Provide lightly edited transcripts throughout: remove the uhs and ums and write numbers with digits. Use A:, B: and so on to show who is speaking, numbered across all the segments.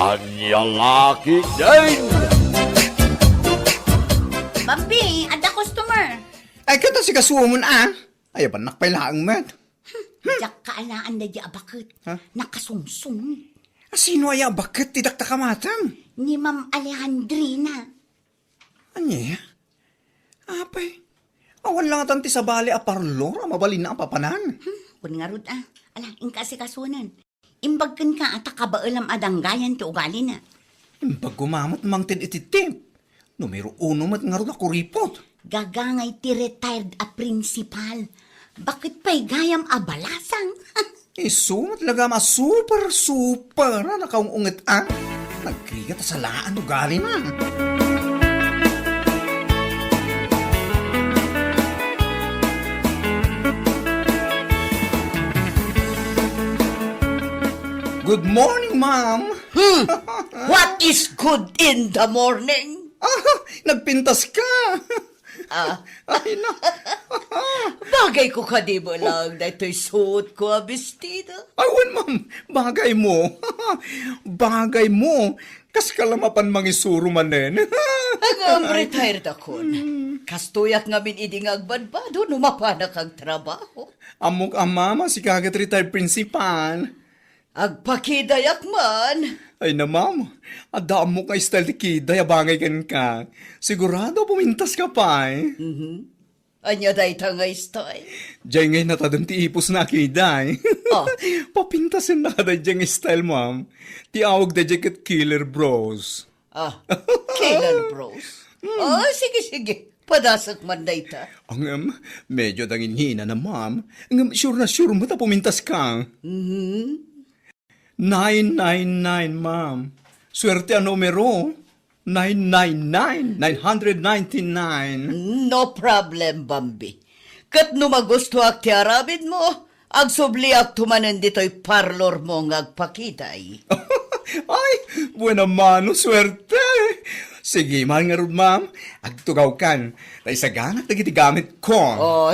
A: Anyang laki din!
B: Bambi, ada customer.
C: Ay, kata si kasumon Ay, ba nakpailaang met?
B: Jak kaalaan na di abakit.
C: Ha?
B: Nakasungsung.
C: Sino ay bakit tidakta kamatang?
B: Ni Ma'am Alejandrina.
C: Anya? Apay, awan lang atanti sa bali a parlor, mabalin na ang papanan.
B: Kung nga rod Ala, ingka si kasunan. Imbagkan ka at kabaalam adanggayan ti ugali na.
C: Pag gumamot mang tinititip, numero 1 mat nga ron ako ripot.
B: Gagangay ti retired a principal. Bakit pa'y gayam abalasang?
C: Isumat laga super na nakaungungit Nagkrigat sa laan ugali na. Good morning, ma'am.
B: What is good in the morning?
C: Nagpintas ka. Ay na.
B: Bagay ko ka di mo lang na ito'y suot ko a bestida.
C: Awan, ma'am. Bagay mo. Bagay mo. Kas kalamapan mangisuro manen.
B: Ang retired ako na. Kastuyak nga min iding agbadbado, numapanak ang trabaho.
C: Amok mama si kagat retired principal.
B: Agpakidayak man.
C: Ay na, ma'am. Adaan mo ka style ti kiday, abangay ka. Sigurado pumintas ka pa
B: Anya day nga style.
C: Diyan ngay natadang ti ipos na kiday.
B: Oh.
C: Papintasin na kada diyan style, ma'am. Ti awag da jacket killer bros.
B: Kailan bros? Sige. Padasak man day ta.
C: Ang medyo dangin hina na, ma'am. Ang sure na sure mo ta pumintas ka. 999, ma'am. Swerte ang numero. 999.
B: No problem, Bambi. Kat numagusto ak ti arabid mo, agsubli ak tumanen dito'y parlor mo ng agpakiday.
C: Ay, buena mano, swerte. Sige, mahal nga rin, ma'am. Agtugaw kan. Dahil sa ganat na gamit ko.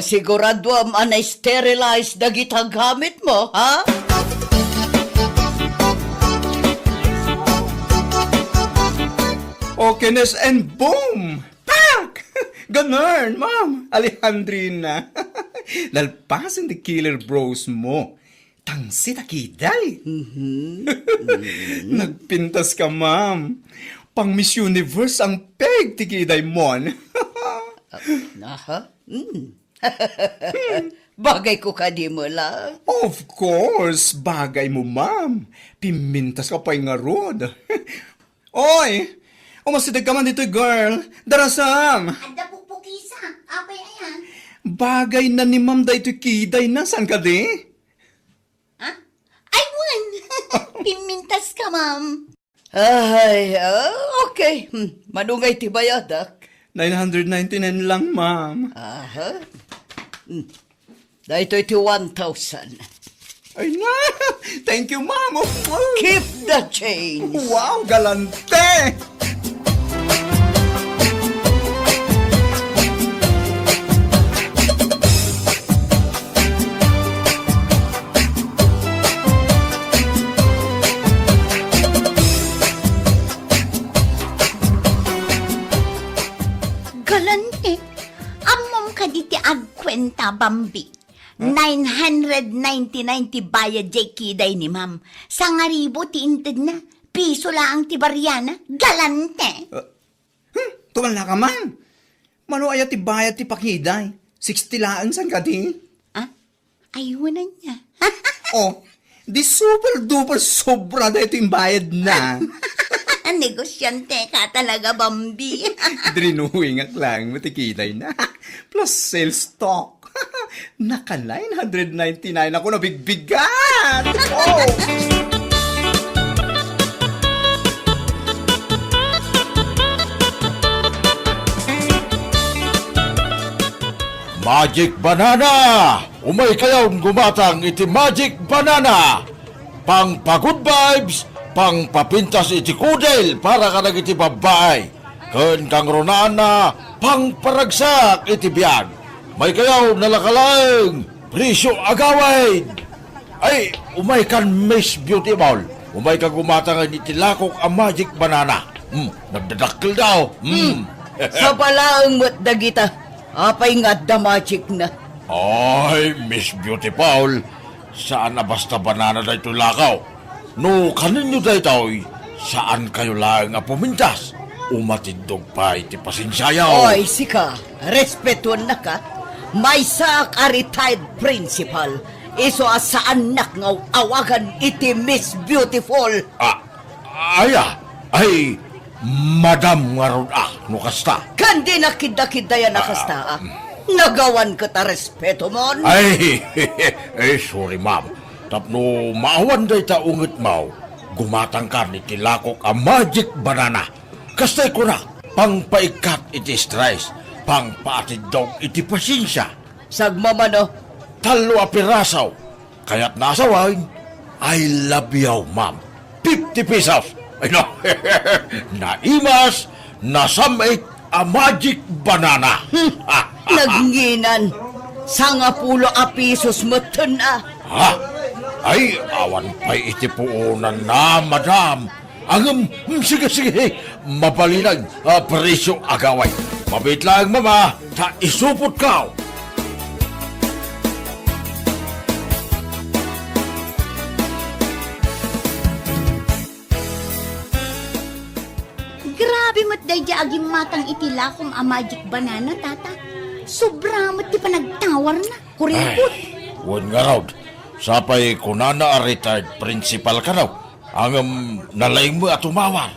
B: Sigurado am anay-sterilize na gitang gamit mo, ha?
C: Okayness and boom! Pak! Ganun, ma'am. Alejandrina. Lalpasan the killer bros mo. Tangsit akiday. Nagpintas ka, ma'am. Pang Miss Universe ang peg ti kiday mon.
B: Bagay ko ka di mo lang.
C: Of course, bagay mo, ma'am. Pimintas ka pa'y nga rod. Oy! Umasidag ka man dito, girl. Darasam!
B: Ada pupukisa. Apay ayan.
C: Bagay na ni ma'am da ito'y kiday na. San ka di?
B: Ay, wan! Pimintas ka, ma'am. Ay, okay. Manungay ti bayadak.
C: 999 lang, ma'am.
B: Dahito iti 1,000.
C: Ay na! Thank you, ma'am.
B: Keep the change.
C: Wow, galante!
B: Galante. Amom ka diti agkwenta, Bambi. 999 ti bayad jay kiday ni ma'am. Sangaribo ti inted na. Piso lang ti baryana. Galante.
C: Tumal ka man. Mano ayat ti bayad ti pakiday. 60 laan san ka di?
B: Ayunan niya.
C: Di super duper sobra da ito yung bayad na.
B: Negosyante ka talaga, Bambi.
C: Drinuwingak lang, matikiday na. Plus sales stock. Naka 999 ako na bigbigan.
A: Magic Banana! Umay kayaw gumatang iti Magic Banana! Pang pa-good vibes, pang papintas iti kudel para ka iti babae. Ken kang ronana, pang paragsak iti biyag. May kayaw nalakalang, presyo agawid. Ay, umay kan Miss Beautiful. umay ka gumatang ni tilakok ang magic banana. Nagdadakkel daw.
B: Sa palaang mo't dagita, apay nga damachik na.
A: Ay, Miss Beautiful, saan na basta banana da ito lakaw? No, kaninyo da ito, saan kayo lang nga pumintas? Umatindog pa iti pasensyayaw.
B: Oy, sika, respetuan na ka. May sak a retired principal. Iso asaan nak nga awagan iti Miss Beautiful.
A: Ay, Madam nga ron no kasta.
B: Kandi na kidda-kidda yan nakasta. Nagawan ka ta respeto mon.
A: Ay, sorry ma'am. Tapno maawan day ta ungit mau. Gumatang ka ni tilakok ang magic banana. Kastay ko na, pang paikat iti stress, pang paatid daw iti pasensya.
B: Sagmamano,
A: Talo a pirasaw, kaya't nasawain, I love you ma'am. 50 pesos. Ay no, naimas, nasamit a magic banana.
B: nagnginan. Sangapulo a pisos matan ah.
A: Ha? Ay, awan pa'y itipuunan na, madam. Sige, mabalinag, presyo agaway. Mabit lang, mama, ta isupot ka.
D: Grabe mo't dayja aging matang itilakom a magic banana, tata. Sobra mo't di pa nagtawar na. Kuripot.
A: Wan nga raw, sapay kunana a retired principal ka raw. Ang nalaing mo at umawar.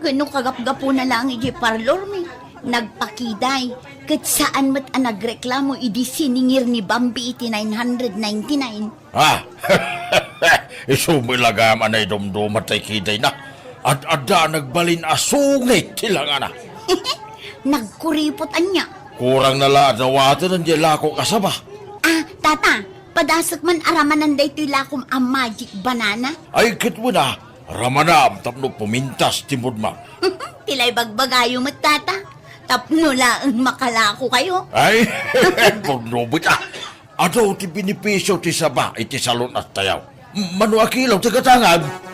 D: Ganong kagap-gapo na lang iji parlor mi. Nagpakiday. Kat saan mo't ang nagreklamo idi siningir ni Bambi iti 999.
A: Ha? Isumilagam anay dumdumat ay kiday na. At ada nagbalin asungit sila nga na.
D: Nagkuripot anya.
A: Kurang nala adawatan ng dilako kasaba.
D: Ah, tata, padasok man araman day tilakom a magic banana.
A: Ay kit mo na, ramanam tapno pumintas timod ma.
D: Tilay bagbagayo mo't tata. Tapno lang makalako kayo.
A: Ay, pagnubit Ado ti binipisyo ti saba iti salon at tayaw. Manu akilaw ti katangan.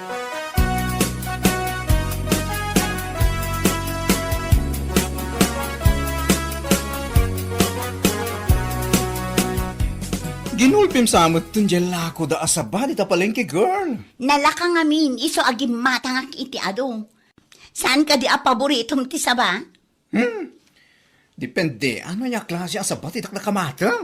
C: Ginulpim sa amot tun lako da asaba di ta palengke, girl.
D: Nalakang amin, iso agi matangak iti ado. Saan ka di a paboritom ti saba?
C: Depende, ano niya klase asaba ti tak nakamata?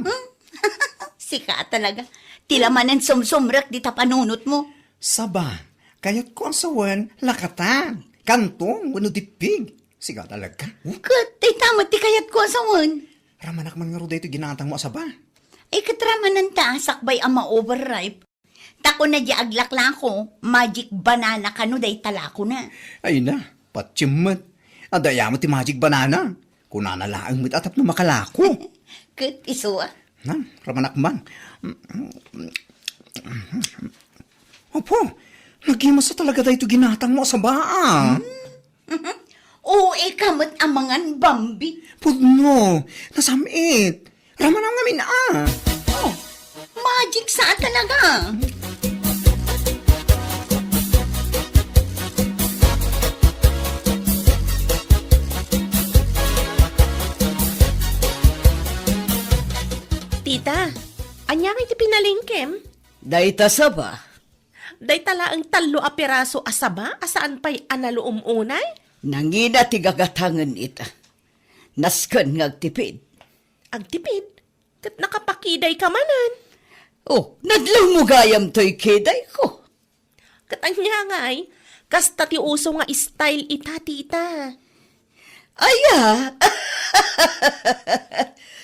D: Sika talaga. Tilamanan sumsumrak di ta panunot mo.
C: Saba, kayat ko ang sawan, lakatan, kantong, wano dipig. Siga talaga.
D: Kat, ay tama ti kayat ko asawan.
C: Ramanak man nga ro dito ginatang mo asaba.
D: Ay katramanan ta, sakbay ama overripe. Tako na di aglakla ko, magic banana kano day talako na.
C: Ay na, patsimmat. Adaya mo ti magic banana. Kunana laang mit atap na makalako.
D: Kat, iso ah.
C: Na, ramanak man. Opo, nagimasa talaga dito ginatang mo asaba.
D: Oo, kamot amangan Bambi.
C: Pudno, nasamit. Ramanang namin
D: Oh, magic saan talaga?
E: Tita, anya kay ti pinalingkem?
B: Dayta saba.
E: Day tala ang talo a piraso asaba, asaan pa'y analo umunay?
B: Nangina ti gagatangan ita. Naskan ngagtipid.
E: Ang tipid, kat nakapakiday ka manan.
B: Oh, nadlang mo gayam to'y kiday ko.
E: Kat anya nga'y, kasta ti uso nga style ita, tita.
B: Aya!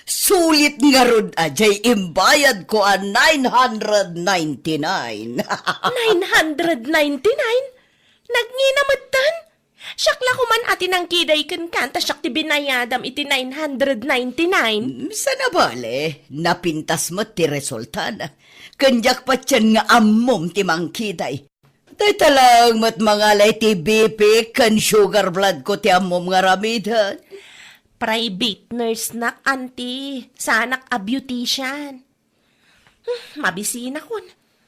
B: Sulit nga rod ajay imbayad ko a 999.
E: 999? Nagninamatan? Syakla ko man atin ang kiday kan kanta syak ti binayadam iti 999.
B: Sana bale, napintas mo ti resulta na. Kanyak pa tiyan nga ammom ti mangkiday. Tay talang mat mangalay ti BP kan sugar blood ko ti ammom nga ramidan.
E: Private nurse nak, auntie. Sanak a beautician. Mabisina kon.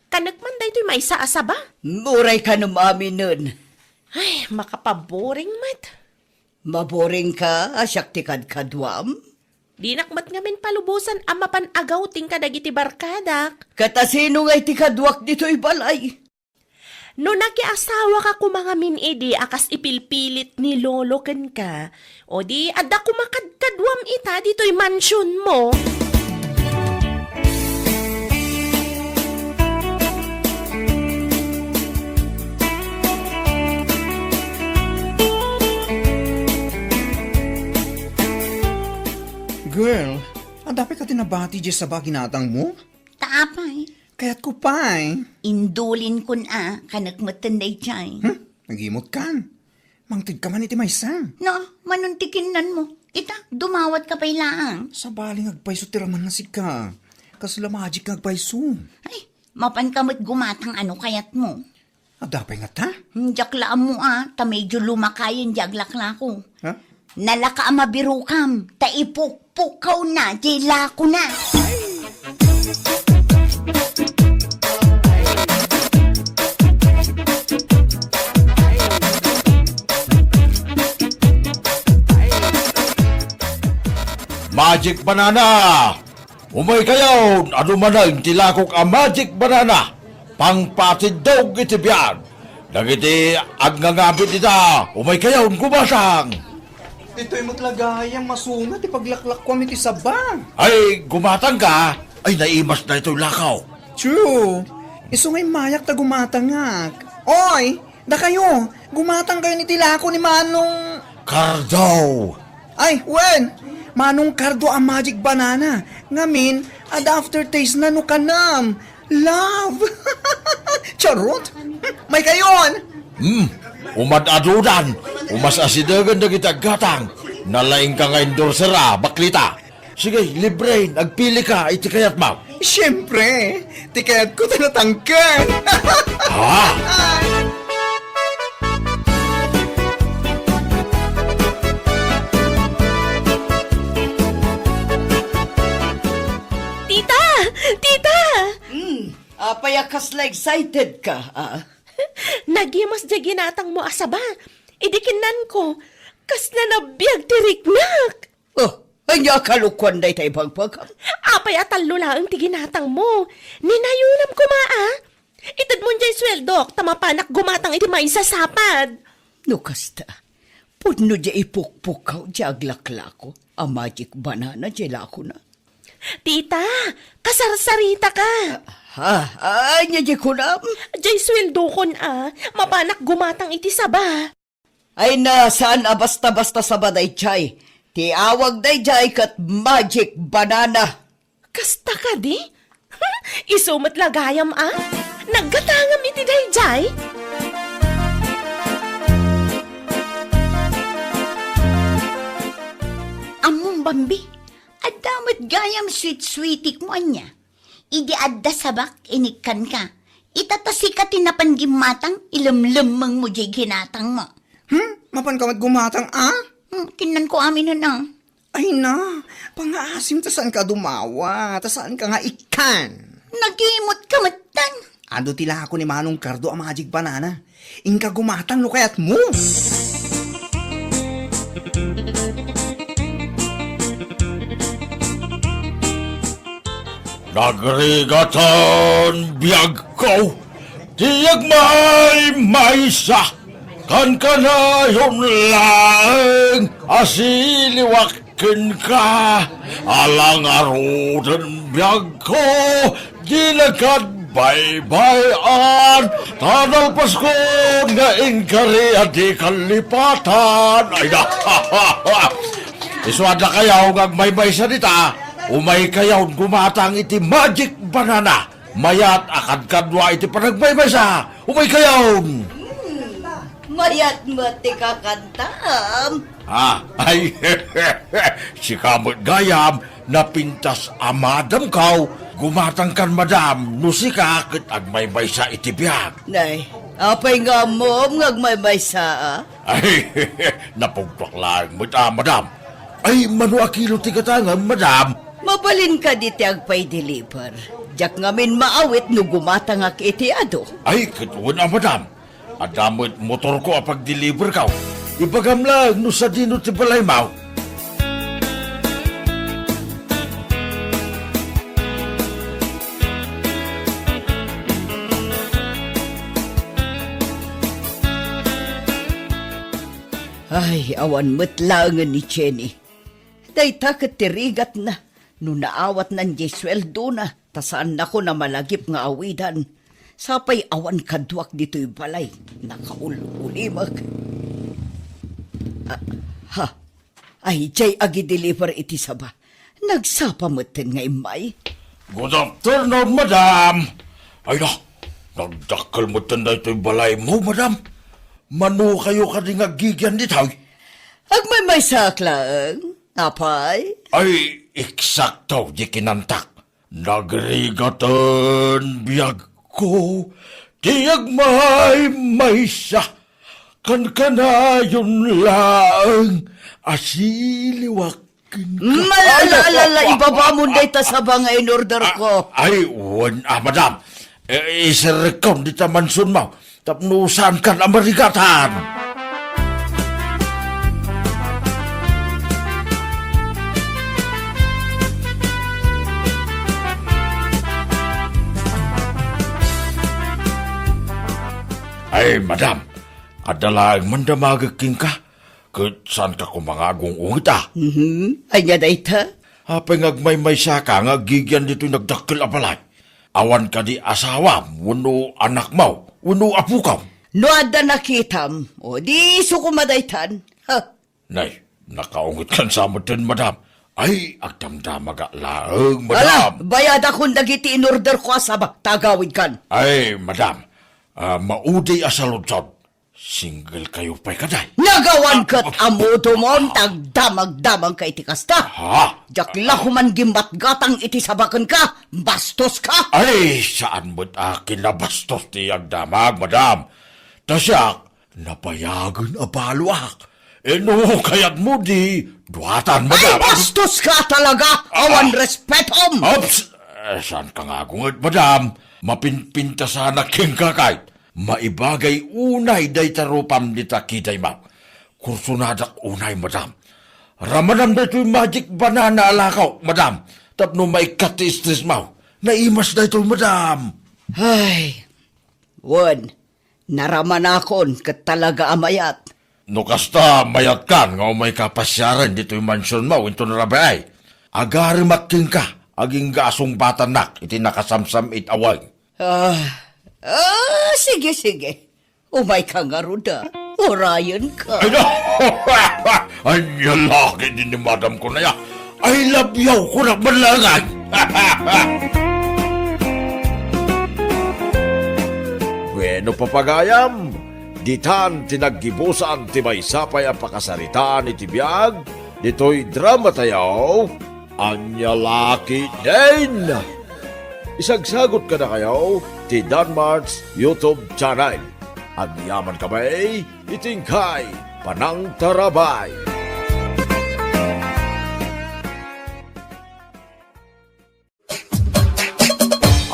E: Kanagman da ito'y may saasaba.
B: Muray ka numamin nun.
E: Ay, makapaboring mat.
B: Maboring ka, asyak ti kadkadwam.
E: Di nakmat ngamin palubusan ang mapanagaw ting kadagiti barkadak.
B: Katasino nga iti kadwak dito'y balay.
E: No nakiasawa ka mga minidi akas ipilpilit ni lolo ken ka, o di adda kumakadkadwam ita dito'y mansyon mo.
C: Girl, ang dapat ka tinabati dyan sa baginatang mo?
D: Taapay.
C: Kaya't ko pa
D: Indulin kun kanagmatan day chay.
C: Nagimot kan. Mangtig ka man iti maysa.
D: No, manuntikinan mo. Ita, dumawat ka pa'y laang.
C: Sa baling agpaiso tiraman na si ka. Kasla magic agpaiso.
D: Ay, mapan kamot gumatang ano kayat mo.
C: Adapay nga ta?
D: Jaklaan mo ta medyo lumakayan jaglakla ko.
C: Ha?
D: Nalaka ang mabirukam, taipukpukaw na, jila ko na.
A: Magic banana! Umay kayo, ano man ang tilakok ang magic banana? Pangpatid daw iti biyan. Nagiti agngangabit ita, umay kayo, gumasang!
C: Ito'y maglagayang masungat ipaglaklak ko iti sabang.
A: Ay, gumatang ka, ay naimas na ito'y lakaw.
C: True. Iso nga'y mayak ta gumatangak. Oy, da kayo, gumatang kayo ni tilako ni Manong...
A: Cardo!
C: Ay, wen! Manong Cardo ang magic banana. Ngamin, ad aftertaste na no kanam. Love! Charot! May kayon!
A: Umadadudan, umasasidagan na kita gatang. Nalaing ka nga endorsera, baklita. Sige, libre, nagpili ka, iti kayat mo.
C: Siyempre, tikayat ko tinatangkan.
A: Ha?
E: Tita! Tita!
B: Apay kasla excited ka,
E: Nagimas di ginatang mo asaba. Idikinan ko. Kas na nabiyag tiriknak.
B: Oh, ay niya kalukwan day tayo pagpagam.
E: Apay atalo lang ti ginatang mo. Ninayunam ko Itad mo dyan sweldok, tamapanak gumatang iti may sasapad.
B: No kasta, pudno di ipukpukaw di aglaklako. Ang magic banana di lako na.
E: Tita, kasarsarita ka.
B: Ha, ay niya di kunam.
E: Diyay sweldo kon mapanak gumatang iti saba.
B: Ay na, saan basta-basta sa baday chay? Ti awag day jay kat magic banana.
E: Kasta ka di? Isumat lagayam Naggatangam iti dayjay?
D: Among Bambi, adamot gayam sweet-sweetik mo anya. Idi adda sabak, inikan ka. Itatasi ka tinapan gimatang, ilamlamang mo jay ginatang mo.
C: Mapan ka gumatang
D: Kinan ko amin na
C: Ay na, pang-aasim ta saan ka dumawa, ta saan ka nga ikan.
D: Nagimot ka matan.
C: Ando tila ako ni Manong Cardo ang magic banana. Inka gumatang no kayat mo.
A: Nagrigatan biyag ko, tiyag may maysa, kan kanayon lang, asiliwakin ka, alang arudan biyag ko, ginagad bye-byean, tanal Pasko nga inkari at di kalipatan. Ay na, iswada kayaw ngagmaymay sa dita, umay kayaw gumatang iti magic banana, mayat akad kadwa iti panagmaymay sa, umay kayaw.
B: Mayat mati kakantam.
A: Ay, si kamot gayam, napintas amadam kaw, gumatang kan madam, nusika ket agmaymay sa iti biyag.
B: Nay, apay nga mom ngagmaymay sa
A: Ay, napugpaklaan mo madam. Ay, manu akilo ti katanga, madam.
B: Mabalin ka di ti agpay deliver. Jak ngamin maawit no gumata nga kiitiado.
A: Ay, katuon na, madam. Adamot motor ko apag deliver ka. Ibagam lang no sa dino ti balay mau.
B: Ay, awan matlangan ni Jenny. Dayta katirigat na. No naawat nan sweldo na. Tasaan na ko na malagip nga awidan. Sapay awan kadwak dito'y balay. Nakaulimag. Ha? Ay, jay agi deliver iti saba. Nagsapa matin nga imay.
A: Good afternoon, madam. Ay na, nagdakal mo tanda ito'y balay mo, madam. Mano kayo ka rin agigyan dito'y?
B: Agmay may saklang. Apay?
A: Ay, eksakto di kinantak. Nagrigatan biyag ko, tiyag may siya. Kan kanayon lang, asiliwakin ka.
B: Malalala, ibaba mo na ita sa banga in order ko.
A: Ay, madam. Isirikon di tamansun mo. Tapnusan kan amarigatan. Ay, madam. Adalang mandamagaking ka. Kat saan ka kumangagong ungita?
B: Ay nga dayta?
A: Hapay ngagmay saka nga gigyan dito nagdakil abalay. Awan ka di asawa, wano anak mo, wano apu ka.
B: No ada nakitam, o di sukumadaytan. Ha?
A: Nay, nakaungit kan sa matin, madam. Ay, agdamdamaga laeng,
B: Ala,
A: madam.
B: bayad akong dagiti in order ko asaba, tagawid kan.
A: Ay, madam, maudi asaludsod. Single kayo pa'y kaday.
B: Nagawan kat amuto mo, tagdamag-damang ka iti kasta.
A: Ha?
B: Jakla human gimbat-gatang iti sabakan ka, bastos ka.
A: Ay, saan mo't akin nabastos ti agdamag, madam? Tasyak, napayagan abaluak. No, kayat mo di, duwatan,
B: Ay,
A: madam.
B: bastos ka talaga, awan respetom.
A: Ops! Saan ka nga kungat, madam? Mapinpinta sana king kakay. Maibagay unay day tarupam dita kitay ma. Kursunadak unay, madam. Ramanam da ito'y magic banana alakaw, madam. Tapno may katistis mo. Naimas da ito'y, madam.
B: Ay, wan, naraman akon kat talaga amayat.
A: No kasta mayat kan nga may kapasyaran dito'y mansyon mo, ito narabay. Agari making ka, aging gasong batanak, iti nakasamsam itawag.
B: Sige. Umay ka nga ruda. Orayan ka.
A: Ay na! Ay, laki din ni madam ko na ya. I love you ko na malangan. Bueno, papagayam. Ditan tinaggibusan ti may sapay ang pakasaritaan iti biyag. Dito'y drama tayo. Anya laki din. Isagsagot ka na kayo ti Danmar's YouTube channel. Ang yaman kamay, itingkay, panang tarabay.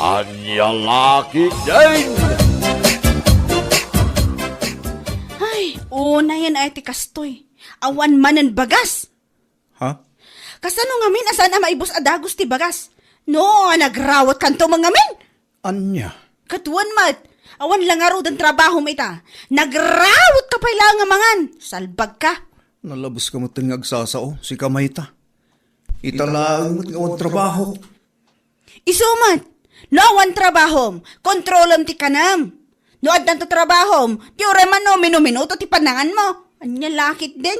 A: Anya laki din.
F: Ay, una yan ay tikastoy. Awan manan bagas.
C: Ha?
F: Kasano ngamin asan na maibos adagos ti bagas? No, nagrawat kanto mga ngamin.
C: Anya?
F: Katuan mat, awan lang aro dan trabaho mo ita. Nagrawat ka pa ilang nga mangan. Salbag ka.
C: Nalabos ka mo tingag sasao, si Kamayta. Italaan mo't ngawag trabaho.
F: Isumat, no awan trabahom, kontrolam ti kanam. No adan to trabahom, di oreman no minuto ti panangan mo. Anya lakit din.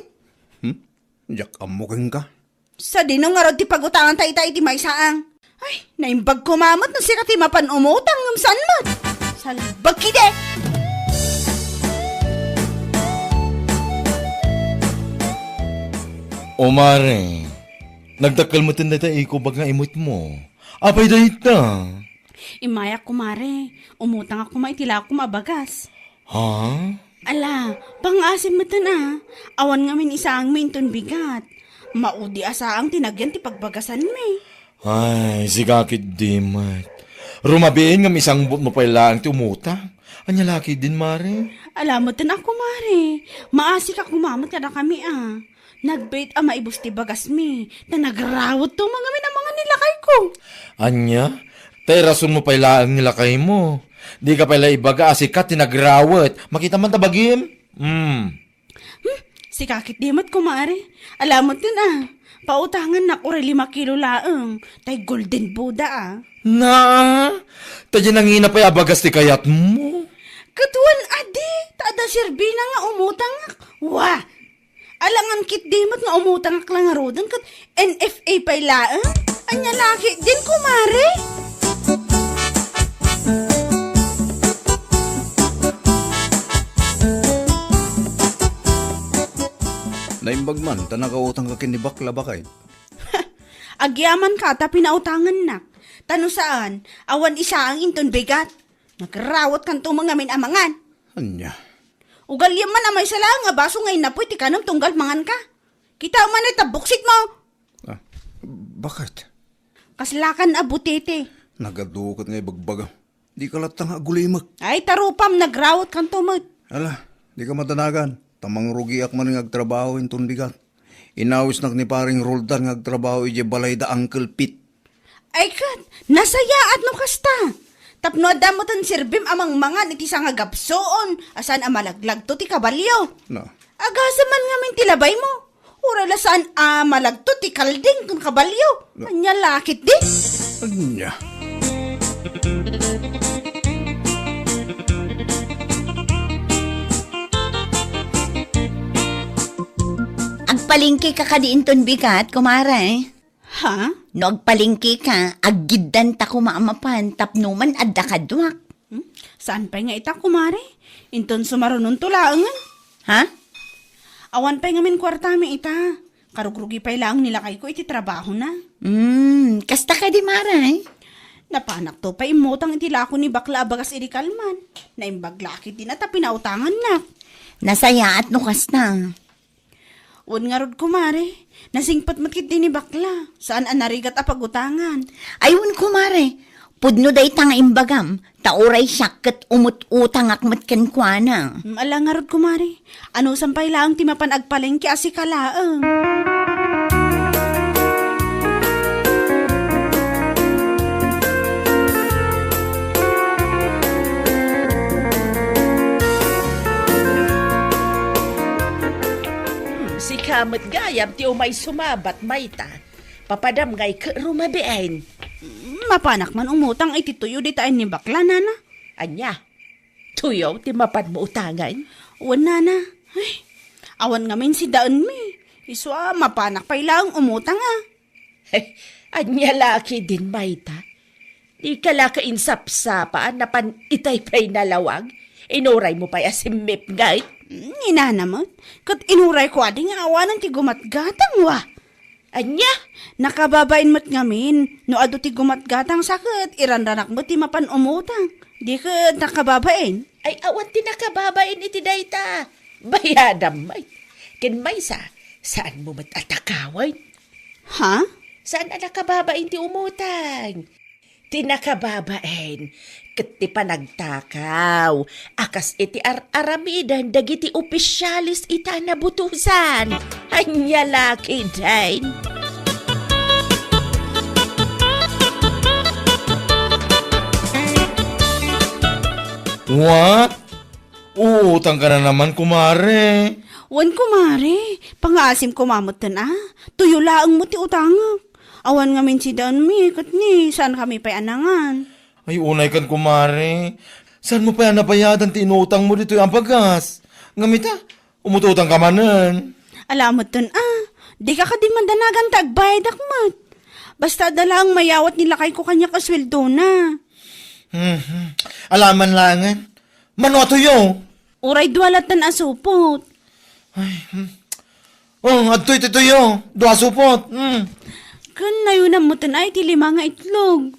C: Jak amuking ka.
F: Sa dinong nga rod ti pagutangan tayo ti may saang. Ay, naimbag kumamot na si katimapan umutang ng sanmat. Salbag kide!
G: O mare, nagdakal mo tinda ta iko bag nga imot mo. Apay da ita.
F: Imayak kumare, umutang ako maitila ako mabagas.
G: Ha?
F: Ala, pangasim mo na. Awan nga min isaang minton bigat. Maudi asaang tinagyan ti pagbagasan mi.
G: Ay, sigakit di mat. Rumabiin nga isang but mo pa ilang ti umutang. Anya laki din, Mare.
F: Alam mo tan ako, Mare. Maasi ka kumamot ka na kami, ah. Nagbait maibos ti bagas mi, na nagrawot to mga mga nilakay ko.
G: Anya? Tay rason mo pa ilang nilakay mo. Di ka pala ibaga asikat tinagrawat. Makita man tabagim?
F: Si kakit dimot ko, Mare. Alam mo tin, ah. Pautangan na ko 5 kilo laang. Tay golden Buddha, ah.
G: Na? Tadya nangina pa abagas ti kayat mo.
F: Katuan adi, tada sirbina nga umutang nga. Wah! Alangan kit dimot nga umutang nga lang rodan kat NFA pa ilaan. Anya laki din kumare.
C: Naimbag man, tanakautang ka kinibakla ba kay?
F: Agyaman ka ta pinautangan na. Tano saan, awan isa ang inton bigat. Nagrawat kan to mga minamangan.
C: Anya?
F: Ugal yan man amay sala nga baso ngay napoy ti kanam tunggal mangan ka. Kita man ay tabuksit mo.
C: Ah, bakit?
F: Kaslakan abutete.
C: Nagadukot nga ibagbaga. Di ka latang agulimak.
F: Ay tarupam nagrawat kan to mo.
C: Ala, di ka matanagan. Tamang rugi ak man nga agtrabaho inton bigat. Inawis nak ni paring Roldan nga agtrabaho ije balay da Uncle Pete.
F: Ay kat, nasayaat no kasta. Tapno adamotan sirbim amang mga iti nga gapsoon. Asan amalaglag to ti kabalyo.
C: Na,
F: Agasa man nga min tilabay mo. Urala saan amalagto ti kalding kung kabalyo. Anya lakit di.
C: anya?
D: Agpalingki ka kadiinton bigat, kumare.
F: Ha?
D: No agpalingki ka, aggidan ta kumamapan, tapnuman adda kadwak.
F: Saan pa nga ita kumare? Inton sumarunon tulaangan.
D: Ha?
F: Awan pa nga min kwartami ita. Karugrugi pa lang nilakay ko iti trabaho na.
D: Kasta ka di maray.
F: Napanak to pa imutang iti lako ni bakla bagas iri kalman. Naimbaglakit din at pinautangan na.
D: Nasaya at nukas na.
F: Un nga rod kumare, nasingpat matkit din ni bakla. Saan anarigat apagutangan?
D: Ayun kumare, pudno day tanga imbagam, tauray siya kat umut-utang akmat kankwana.
F: Ala nga rod kumare, ano sampay lang timapan agpalengke asikalaang.
E: Si kamat gayam ti umay sumabat may ta. Papadam ngay ka rumabiain.
F: Mapanak man umutang iti tuyo di tayo ni bakla, nana.
E: Anya, tuyaw ti mapad mo utangan.
F: Uwan, nana. Ay, awan nga min si daan mi. Iswa, mapanak pa ilang umutang ah.
E: Anya laki din may ta. Di ka la kainsapsapaan na pan itay pa'y nalawag. Inuray mo pa yasimip ngay.
F: Inanamot, kat inuray ko adi nga awanan ti gumatgatang wa.
E: Anya,
F: Nakababain mo't ngamin, no ado ti gumatgatang sakit, iranranak mo ti mapan umutang. Di ka nakababain.
E: ay awan ti nakababain iti dayta. Bayadam may. Ken may saan mo mat atakawan?
F: Ha?
E: Saan ang nakababain ti umutang? Ti nakababain, ket ti panagtakaw. Akas iti aramidan dagiti opisyalis ita nabutusan. Anya laki dain.
G: What? Uutang ka na naman, kumare.
F: Wan kumare, pangasim kumamot tan ah. Tuyo laang mo ti utangak. Awan nga min si daan mi, kat ni, saan kami pa'y anangan?
G: Ay, unay kan, kumare. Saan mo pa yan nabayadan ti inutang mo dito ang pagas? Ngamita, umututang ka manan.
F: Alamot tan ah, di ka di mandanagan tagbayad akmat. Basta dalang mayawat nilakay ko kanya kasweldo na.
G: Alaman langan. Manoto yo.
F: Uray duwalat tan asupot.
G: Oh, atoy yo. Dua supot.
F: Kan na yun mo tan ay ti 5 nga itlog.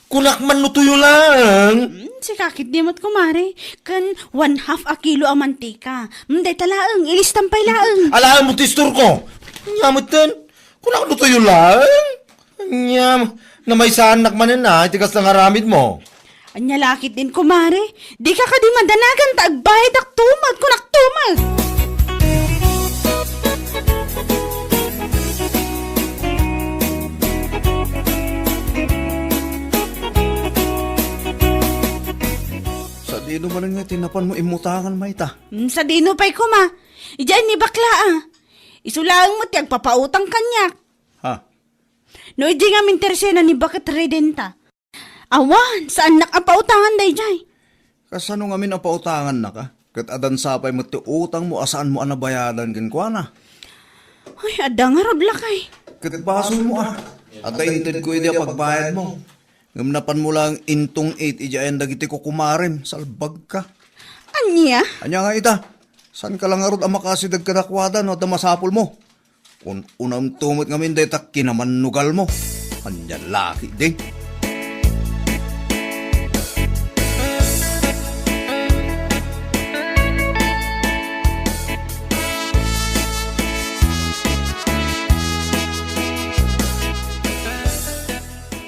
G: Kulak man no tuyo lang.
F: Si kakit di mo't kumare, kan 1/2 a kilo ang mantika. Day talaang, ilistampay laang.
G: Alaan mo tistor ko. Nyamot tan. Kulak no tuyo lang. Nyam. Na may saanak manin na, itikas lang aramid mo.
F: Anya lakit din, kumare. Di ka di madanagan, taagbayad ak tumag, kunak tumag.
C: Sa dino man nga tinapan mo imutangan, Mayta.
F: Sa dino pa'y kuma. Idiyan ni bakla ah. Isulang mo tiyag papautang kanyak.
C: Ha?
F: No, hindi nga minteresena ni bakit redenta. Awan, saan nakapautangan day jay?
C: Kasano nga min ang pautangan na ka? Kat adan sapay mo ti utang mo asaan mo anabayadan kin kwa na.
F: Ay, ada nga rod lakay.
C: Kat baso mo ah. At dainted ko hindi pagbayad mo. Ngamnapan mo lang intong 8 ijayan dagiti ko kumarim. Salbag ka.
F: Anya?
C: Anya nga ita. San ka lang nga rod ang makasidag kadakwadan o masapol mo? Unang tumot nga min detak kinamanugal mo. Anya laki din.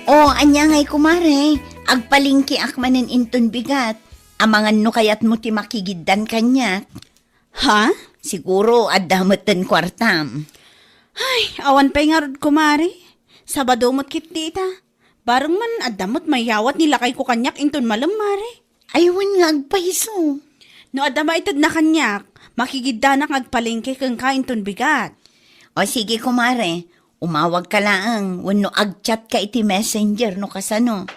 D: O, anya ngay kumare, agpalingki akmanen inton bigat. Amangan no kayat mo ti makigiddan kanya.
F: Ha?
D: Siguro addametan kwartam.
F: Ay, awan pa'y nga rod kumari. Sabado mo't kit dita. Barang man adamot mayawat nila kay ko kanyak inton malam mare.
D: Aywan nga agpaiso.
F: No adama itad na kanyak, makigiddanak agpalingke kang kainton bigat.
D: O sige kumare, umawag ka lang. Wano agchat ka iti messenger no kasano.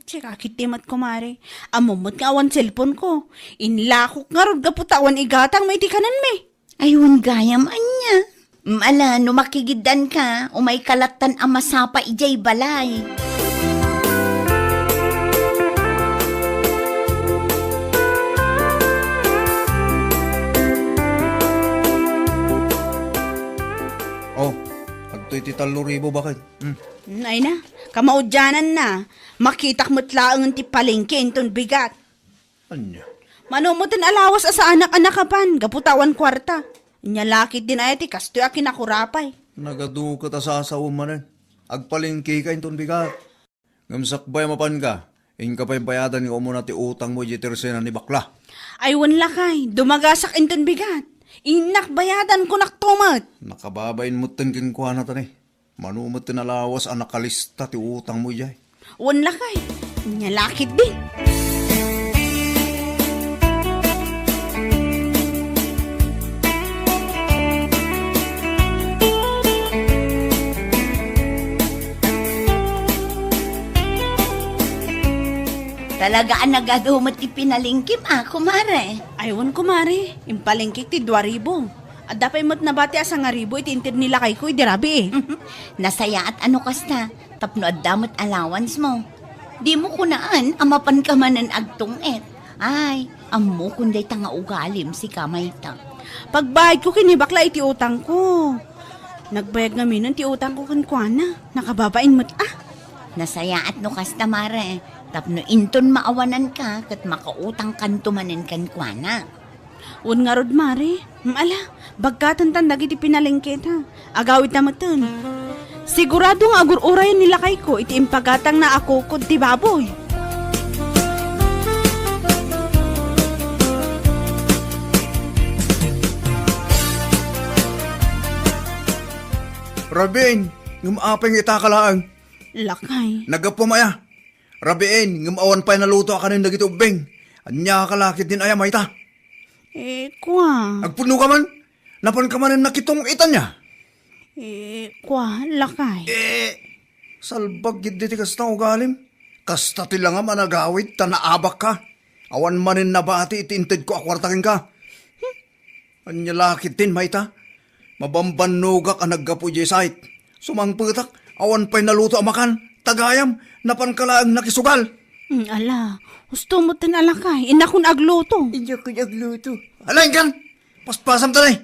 F: Tsaka kitimat kumari. Amumot nga awan cellphone ko. Inlakok nga rod kaputawan igatang may tikanan me.
D: Aywan gayam anya. Ala, no makigiddan ka, umay kalatan ang masapa ijay balay.
C: Oh, agto'y ti 3,000 bakit?
F: Ay na, kamaudyanan na. Makitak mo't laang ti palengke inton bigat.
C: Anya?
F: Manumutin alawas asa anak-anak kapan, gaputawan kwarta. Nya lakit din ay ti kastoy a kinakurapay.
C: Nagadukat asasawa manen. Agpalingki ka inton bigat. Ngamsakbay mapan ka. Inka pa'y bayadan nga muna ti utang mo jitersena ni bakla.
F: Aywan lakay, dumagasak inton bigat. Inak bayadan ko naktumat.
C: Nakababain mo tin kinkwa na tan eh. Manumot tinalawas ang nakalista ti utang mo jay.
F: Wan lakay, nya lakit din.
D: Talagaan nagadumot ti pinalingkim kumare.
F: Aywan kumari, impalengkik ti 2,000. At dapay mo't nabati asa nga ribo itintir nila kay ko, idirabi eh.
D: Nasaya at ano kasta, tapno adamot allowance mo. Di mo kunaan, amapan ka manan agtong et. Ay, amo kunday tanga ugalim si kamayta.
F: Pagbayad ko kinibakla iti utang ko. Nagbayad nga minon ti utang ko kankwana. Nakababain mo't
D: Nasaya at no kasta mare, tapno inton maawanan ka kat makautang kanto manen kankwana.
F: Un nga rod mare, ala, bagkatan tandag iti pinalengket ha. Agawit na matun. Sigurado nga agur-urayan nila kay ko iti impagatang na ako kod ti baboy.
C: Rabin, ngumapeng itakalaan.
F: Lakay.
C: Nagapumaya. Rabin, ngumawan pa'y naluto ka rin dagiti ubeng. Anya kalakit din ayam ita.
F: Kwa.
C: Agpuno ka man. Napan ka man ang nakitong itan niya.
F: Kwa, lakay.
C: Salbag gid ti kasta ugalim. Kasta ti lang nga managawid, tanaabak ka. Awan manin nabati itinted ko akwartakin ka. Anya lakit din, maita. Mabambanugak ang naggapu di site. Sumangputak, awan pa'y naluto amakan. Tagayam, napan ka lang nakisugal.
F: Ala, gusto mo tin alakay. Inakon agluto.
C: Inyo ko nagluto. Alain kan! Paspasam tanay.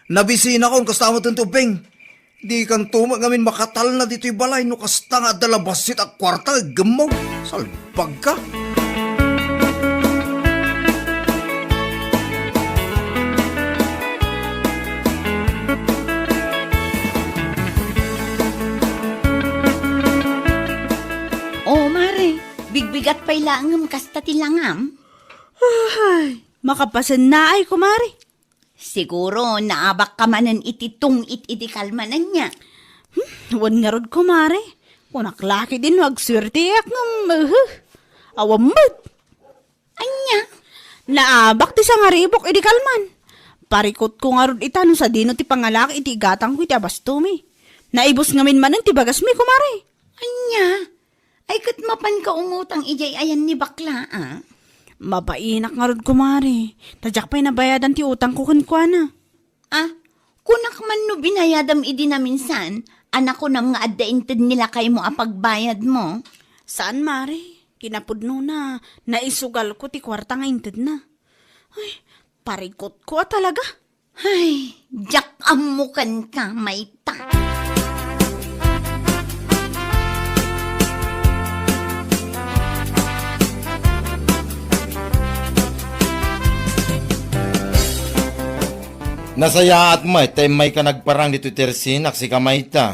C: Nabisina ko ang kastama ng tubing. Di kan tuma ngamin makatal na dito'y balay no kasta nga dalabasit at kwarta gemaw. Salbag ka.
D: Bigat pa'y langam kasta tilangam.
F: Ay, makapasan na ay, kumare.
D: Siguro naabak ka manan ititong itikalmanan niya.
F: Wan nga rod, kumare. Kunaklaki din, wag swerte ak ng awamad.
D: Anya?
F: Naabak ti sa nga ribok, edi kalman. Parikot ko nga rod itanong sa dino ti pangalaki iti gatang ko iti abastumi. Naibos ngamin manan ti bagas mi, kumare.
D: Anya? Ay kat mapan ka umutang ijay ayan ni bakla, ah?
F: Mabainak nga rod, kumare. Tadyak pa'y nabayadan ti utang ko kunkwana.
D: Ah, kunak man no binayadam idi na minsan, anak ko nam nga addaintid nila kay mo apagbayad mo.
F: Saan, mare? Kinapudno na. Naisugal ko ti kwarta nga inted na. Ay, parikot ko talaga.
D: Ay, jak amukan ka, mayta.
G: Nasaya at may, may ka nagparang dito tersinak si Kamayta.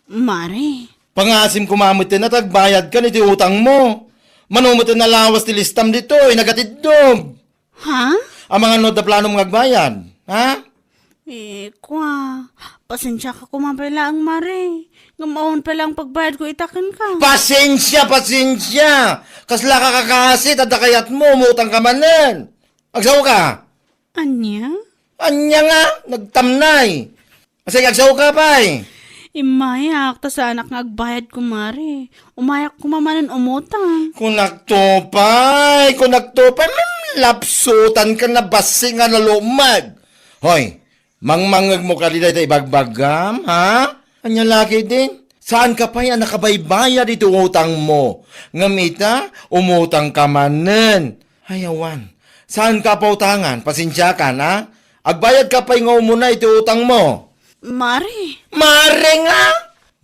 F: Mare,
G: Pangasim kumamit na tagbayad ka niti utang mo. Manumot na lawas ti listam dito, nagatidog.
F: ha?
G: Ang mga no da plano mong agbayad, ha?
F: Kwa, pasensya ka kumapala ang mare. Ngamaon pa lang pagbayad ko itakin ka.
G: Pasensya, pasensya! Kasla ka kakasit at kayat mo, umutang ka manan. Agsaw ka?
F: Anya?
G: Anya nga, nagtamnay. Kasi agsaw ka pa eh.
F: Imayak, ta sa anak nga agbayad ko mare. Umayak ko mamanan umutang.
G: Kunaktopay, lapsutan ka na basing nga na lumag. Hoy, mangmangag mo ka dito ibagbagam, ha? Anya laki din. Saan ka pa yan nakabaybaya dito utang mo? Ngamita, umutang ka manen. Hayawan, saan ka pa utangan? Pasensya ka na? Agbayad ka pa yung muna ito utang mo.
F: Mare,
G: Mare nga!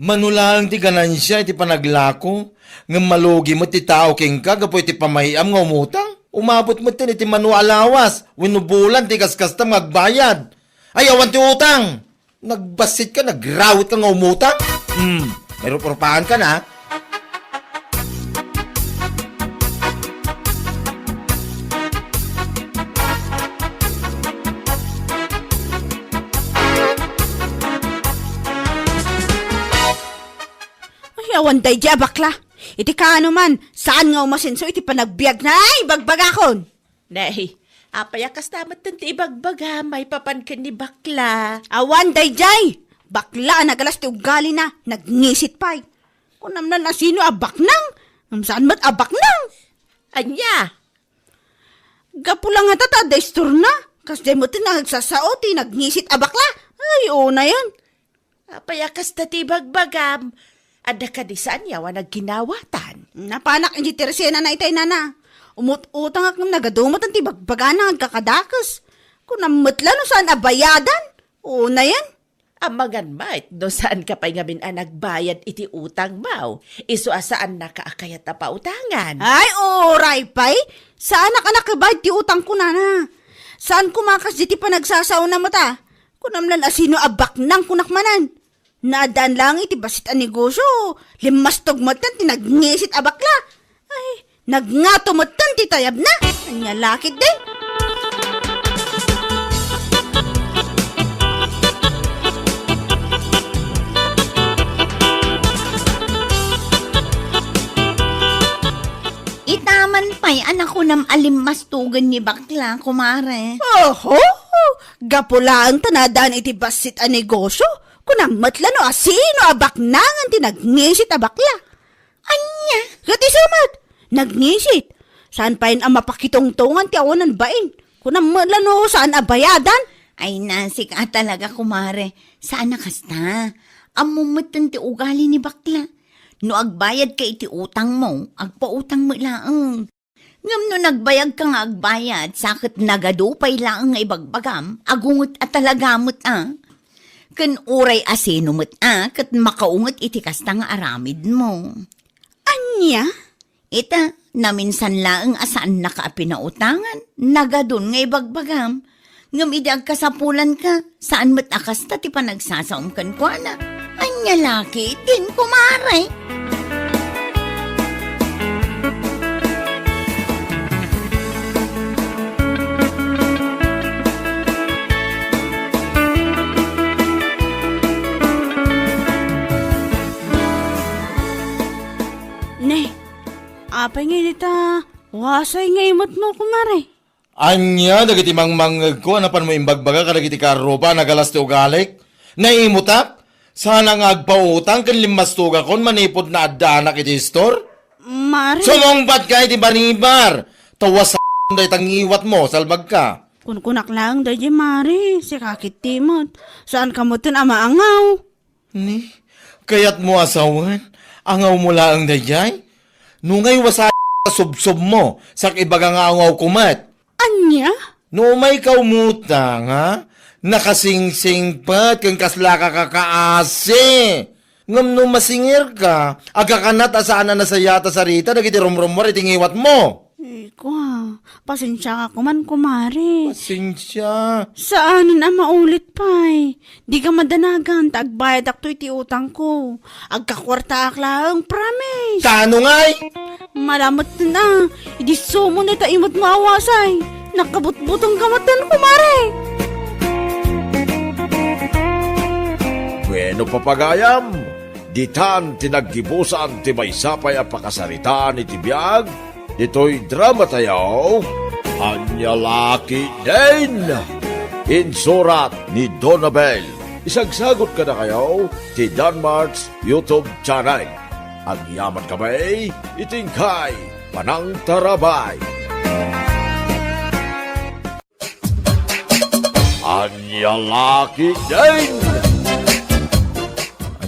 G: Manulang ti ganansya iti panaglako. Nga malugi mo ti tao king ka, gapo iti pamahiam nga umutang. Umabot mo tin iti manualawas. Winubulan ti kaskastam magbayad. Ayawan ti utang. Nagbasit ka, nagrawit ka nga umutang. May ruporpahan ka na.
F: awan day di bakla. Iti kaano man, saan nga umasinso iti panagbiag na ay bagbagakon.
E: Nay, apayakas damat ti ibagbaga, may papankan ni bakla.
F: Awan day jay. Bakla nagalas ti ugali na, nagngisit pa'y. Kunam na sino abaknang? Saan mat abaknang?
E: Anya?
F: Gapulang nga tata, destur na. Kasi mo ti nagsasao ti nagngisit abakla. Ay, una yan.
E: Apayakas ti bagbagam. Ada ka di saan yawa nagkinawatan.
F: Napanak hindi teresena na itay nana. Umut-utang ak ng nagadumot ang tibagbaga na agkakadakas. Kung namatla no saan abayadan. Una yan.
E: Amagan mait, no saan ka pa'y ngamin ang nagbayad iti utang mau. Iso asaan nakaakayat na pautangan.
F: Ay, oray pa'y. Saan anak kabayad ti utang ko nana? Saan kumakas di ti pa nagsasaw na mata? Kunamlan asino abak nang kunakmanan. Naadaan lang iti basit ang negosyo. Limas tugmatan ti nagngisit abakla. Ay, nagngatumatan ti tayab na. Anya lakit din.
D: Itaman pa'y anak ko nam alimmastugan ni bakla, kumare.
F: Oho, gapulaan tanadaan iti basit ang negosyo. Kunang matlano asino abaknangan ti nagngisit abakla.
D: Anya?
F: Gati samat, nagngisit. Saan pa yun ang mapakitungtungan ti awanan bain? Kunang matlano saan abayadan?
D: Ay nasik talaga, kumare. Saan nakasta? Amumutan ti ugali ni bakla. No agbayad ka iti utang mo, agpautang mo laang. Ngam no nagbayag ka nga agbayad, sakit nagadupay laang nga ibagbagam, agungot at talagamot Kan uray asino mo't kat makaungot iti kasta nga aramid mo.
F: Anya?
D: Ita, naminsan laang asaan nakaapinautangan, nagadun nga ibagbagam. Ngam idag kasapulan ka, saan mo't akasta ti panagsasaum kan kwa na. Anya laki, din kumare.
F: apay nga dita. Wasay nga imot mo, kumare.
G: Anya, dagiti mangmangag ko, anapan mo imbagbaga, kadagiti karopa, nagalas ti ugalik. Naimutak? Sana nga agpautang, kan limastuga kon, manipod na adanak iti store?
F: Mare,
G: Sumongbat ka iti baribar! Tawas sa day tangiwat mo, salbag ka.
F: kunkunak lang dahi mare. Si kakit timot. Saan ka mo tin amaangaw?
G: Ni, kayat mo asawan, angaw mo lang dayay? Nungay wasa subsob mo, sak ibaga nga angaw kumat.
F: Anya?
G: No may kaumutang, ha? Nakasingsing pat, kang kasla ka kakaasi. Ngam no masingir ka, agakanat asaan na nasayata sa rita, nagiti rumrumor itingiwat mo.
F: Iko ha. Pasensya ka kuman, kumare.
G: Pasensya.
F: Saan na maulit pa'y? Di ka madanagan, tagbayad akto iti utang ko. Agkakwarta ak lang, promise.
G: Kano nga'y?
F: Malamot na, idi sumo na taimot maawasay. Nakabutbutong kamatan, kumare.
A: Bueno papagayam, ditan tinaggibusan ti may sapay a pakasaritaan iti biyag, dito'y drama tayaw, Anya Laki din! Insurat ni Donabel. Isagsagot ka na kayo ti Danmarks YouTube channel. Ang yaman kamay, itingkay, panang tarabay. Anya Laki din!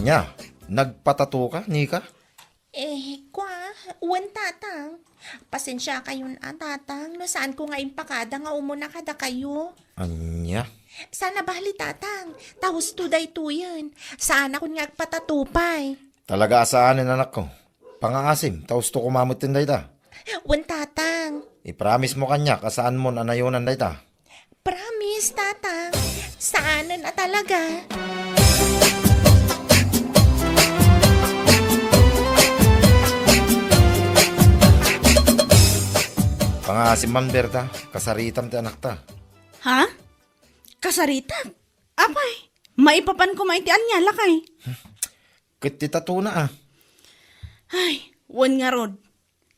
G: Anya, nagpatato ka, Nika?
E: Wan tatang. Pasensya kayo na tatang. No saan ko nga impakada nga umuna kada kayo.
G: Anya?
E: Sana bahali tatang. Tahos tuday tuyan. Saan ako nga agpatatupay.
G: Talaga asaanin anak ko. Pangaasim, taos to kumamot din dayta.
E: Wan tatang.
G: I-promise mo kanya, kasaan mo nanayunan dayta.
E: Promise tatang. Saanan na talaga.
G: Pangaasim man Berta, kasaritam ti anak ta.
F: Ha? Kasarita? Apay, maipapan ko maitian niya, lakay.
G: Kit ti tato na ah.
F: Ay, wan nga rod.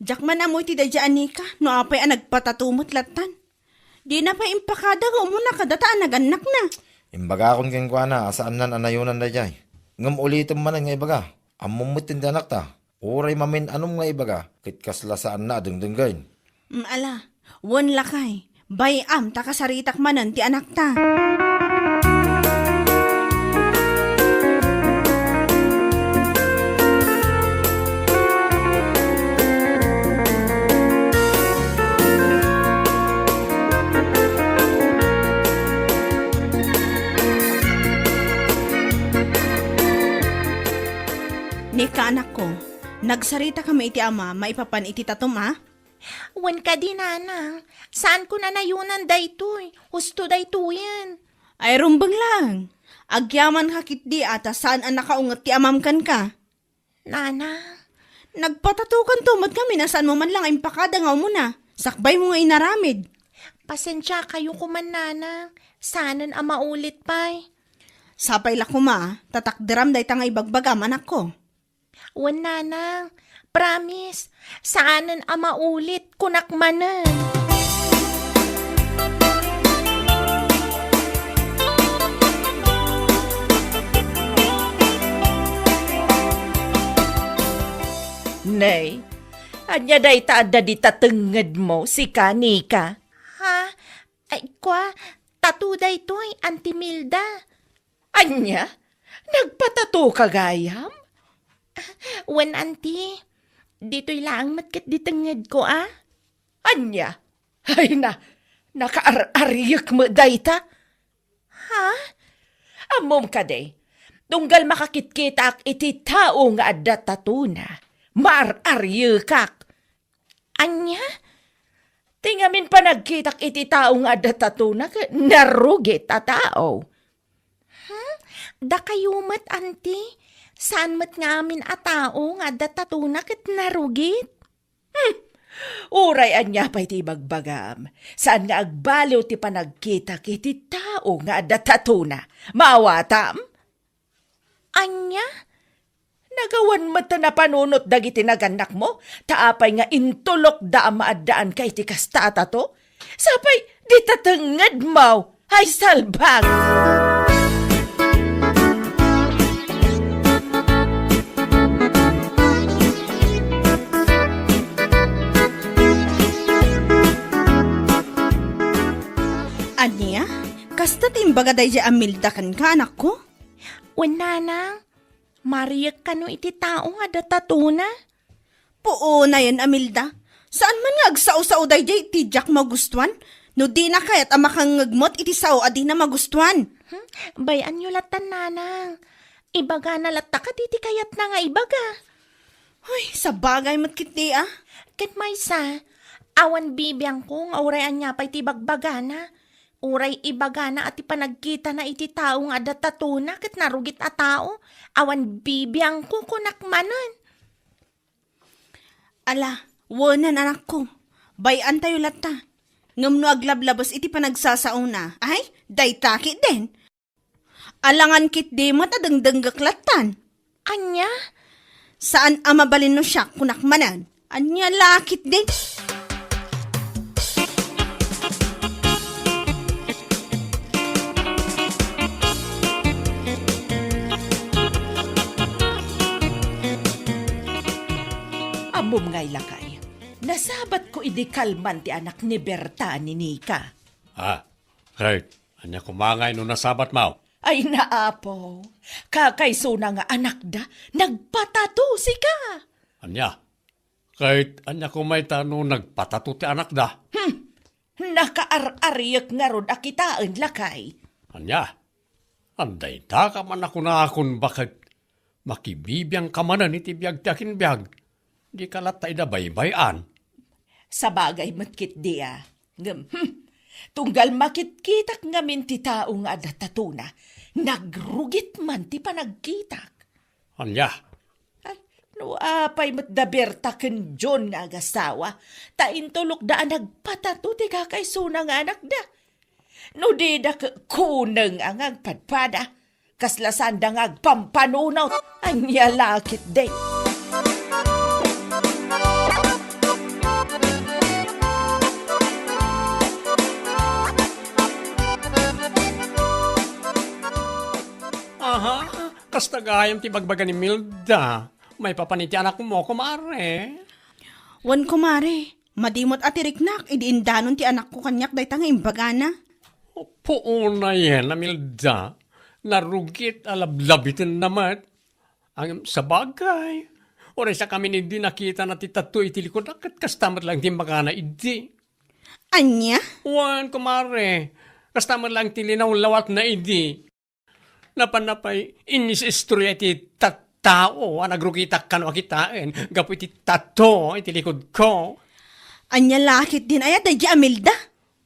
F: Jak man amoy ti dadyaan ni ka, no apay ang nagpatatumot latan. Di na pa impakada ka umuna kadataan naganak na.
G: Imbaga akong kengkwa na, asaan nan anayunan dayay. Ngam ulitin man nga ibaga. Amumutin ti anak ta. Uray mamin anong nga ibaga, kit kasla saan na dengdenggain.
F: Ala, wan lakay. Bayam, takasaritak manan ti anak ta. Nika anak ko, nagsarita kami iti ama, maipapan iti tatom ha?
E: Wan ka din nanang. Saan ko na nayunan daytoy? Husto daytoyan.
F: Ay rumbang lang. Agyaman kakit di ata saan ang nakaungat ti amam kan ka.
E: Nanang.
F: Nagpatatukan tumot kami na saan mo man lang impakada nga mo na. Sakbay mo nga inaramid.
E: Pasensya kayo kuman nanang. Sanan ang maulit pa'y.
F: Sapay la kuma, tatakderam day tanga ibagbagam anak ko.
E: Wan nanang. Promise. Saanan ang maulit kunakmanan.
H: Nay, anya day taada di tatenged mo si Kanika.
E: Ha? Ay kwa, tatuday to'y Auntie Milda.
H: Anya? Nagpatato ka gayam?
E: Wan auntie, dito'y lang matkit ditenged ko ah.
H: Anya? Ay na, nakaar-ariyak mo dayta.
E: Ha?
H: Amom ka day, tunggal makakit-kitak iti tao nga adda tatuna. Mar-aryakak.
E: Anya?
H: Tingamin pa nagkitak iti tao nga adda tatuna, narugit a tao.
E: Da kayo mat auntie, saan mat ngamin a tao nga adda tatuna ket narugit?
H: Uray anya pa iti bagbagam. Saan nga agbaliw ti panagkita iti tao nga adda tatuna. Maawatam?
E: Anya?
H: Nagawan mo ta na panunot dagiti naganak mo, taapay nga intulok da maadaan kay ti kastata to. Sapay, di tatangad mo, ay salbag!
F: Anya? Kasta timbaga day di Amilda kan ka, anak ko?
E: Wala nang, mariyak ka no iti tao nga datatuna.
F: Poo na yan, Amilda. Saan man nga agsao-sao day di iti Jack magustuhan? No di na kayat amakang ngagmot iti sao adi na magustuhan.
E: Bayan nyo latan nanang. Ibaga na lata ka titi kayat na nga ibaga.
F: Uy, sa bagay matkiti ah.
E: Kat maysa, awan bibiyang ko nga urayan niya pa iti bagbaga na. Uray ibaga na at ipanagkita na iti tao nga datatuna kat narugit a tao. Awan bibiyang ko kunakmanon.
F: Ala, wanan anak ko. Bayan tayo lata. Ngam no aglablabas iti panagsasauna. Ay, daytaki din. Alangan kit di mo tadangdang gaklatan.
E: Anya?
F: Saan amabalin no siya kunakmanan? Anya lakit din.
H: Amom ngay lakay. Nasabat ko idikalman ti anak ni Berta ni Nika.
I: Right. Anya kumangay no nasabat mo.
H: Ay naapo, kakaiso na nga anak da, nagpatato si ka.
I: Anya. Kahit anya kumay tano nagpatato ti anak da.
H: Nakaar-ariyak nga rod akitaan lakay.
I: Anya. Anday da ka man ako na akon bakit makibibiyang kamanan iti biyag ti akin biyag. Di ka latay da baybayan.
H: Sa bagay matkit diya. Tunggal makitkitak nga min ti tao nga datatuna, nagrugit man ti panagkitak.
I: Anya.
H: Ay, no apay matdaberta ken John nga agasawa, ta intulok da nagpatato ti kakaysuna nga anak da. No di da kuneng ang agpadpada, kaslasan da nga agpampanunaw, anya lakit day.
I: Aha. Kasta gayam ti bagbaga ni Milda. May papaniti anak mo, kumare.
F: Wan kumare, madimot atiriknak, idiindanon ti anak ko kanyak day tanga imbagana.
I: Puon na yan na Milda. Narugit alablabitin naman. Ang sa bagay. Oray sa kami hindi nakita na titato itilikod akat kastamat lang din baka na idi.
F: Anya?
I: Wan, kumare. Kastamat lang tilinaw lawat na idi. Napanapay inis istorya iti tattao nagrugitak ka no akitain. Gapo iti tato itilikod ko.
F: Anya lakit din ayat day di Amilda.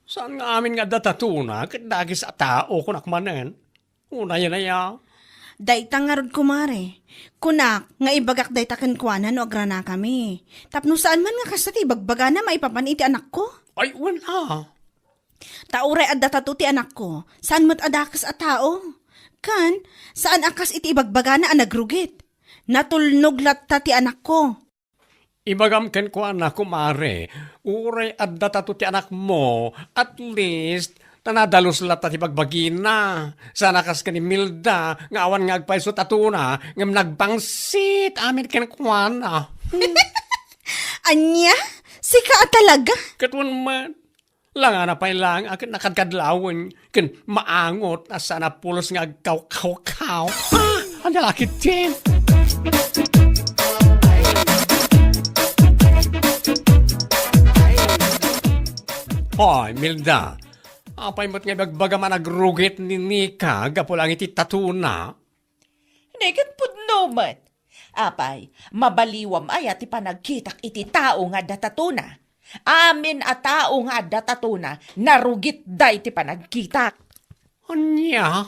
I: Saan nga amin nga datatuna kat dagi sa tao kunakmanen. Una yan na ya.
F: Dayta nga rod kumare. Kunak, nga ibagak dayta kankwanan no agrana kami. Tapno saan man nga kasati bagbaga na maipapaniti anak ko.
I: Ay, wala.
F: Tauray adda tato ti anak ko. Saan mo't adakas a tao? Kan, saan akas iti ibagbaga na nagrugit? Natulnog latta ti anak ko.
I: Ibagam ken ko anak kumare. Uray adda tato ti anak mo. At least, tanadalos lata ti bagbagina. Sana kas ka ni Milda. Nga awan nga agpaiso tatuna. Ngam nagbangsit. Amin ken ko anak.
F: Anya? Sika talaga?
I: Katwan man. Lang na pa lang, akin nakadkadlawan, kin maangot, asa na pulos nga kaw-kaw-kaw. Ang lalakit din. Hoy, Milda, apay mo't nga bagbaga man nagrugit ni Nika, gapo lang iti tatuna.
H: Negat pudno man. Apay, mabaliwam ay at ipanagkitak iti tao nga datatuna. Amin a tao nga datatuna, narugit day ti panagkitak.
I: Anya?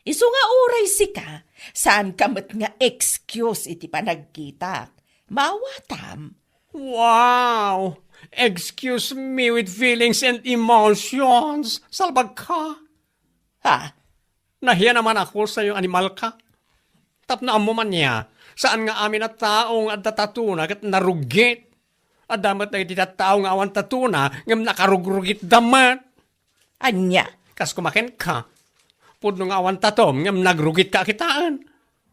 H: Isu nga uray sika, saan kamat nga excuse iti panagkitak. Mawatam.
I: Wow! Excuse me with feelings and emotions. Salbag ka.
H: Ha?
I: Nahiya naman ako sa yung animal ka. Tap na mo man niya. Saan nga amin at taong at tatuna kat narugit. At damat na iti tao nga awan tatuna ngam nakarugrugit damat.
H: Anya,
I: Kas kumaken ka. Pudno nga awan tatom ngam nagrugit ka kitaan.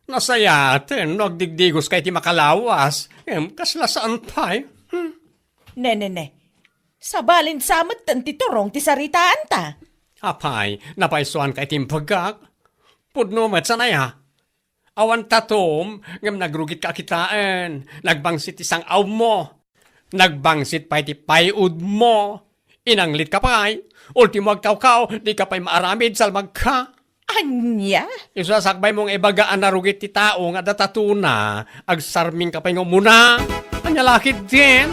I: Nasayaten, no agdigdigos kay ti makalawas. Ngam kasla saan pa'y.
H: ne. Sabalin samat tan ti turong ti saritaan ta.
I: Apay, napaisuan kay timpagak. Pudno met sanaya. Awan tatom, ngam nagrugit ka kitaan. Nagbangsit isang aw mo. Nagbangsit pa iti payud mo. Inanglit ka pa'y. Ultimo agkaw-kaw, di ka pa'y maaramid salmag ka.
H: Anya?
I: Isasakbay mong ibagaan na rugit ti tao nga datatuna. Agsarming ka pa'y muna. Anyalakit din.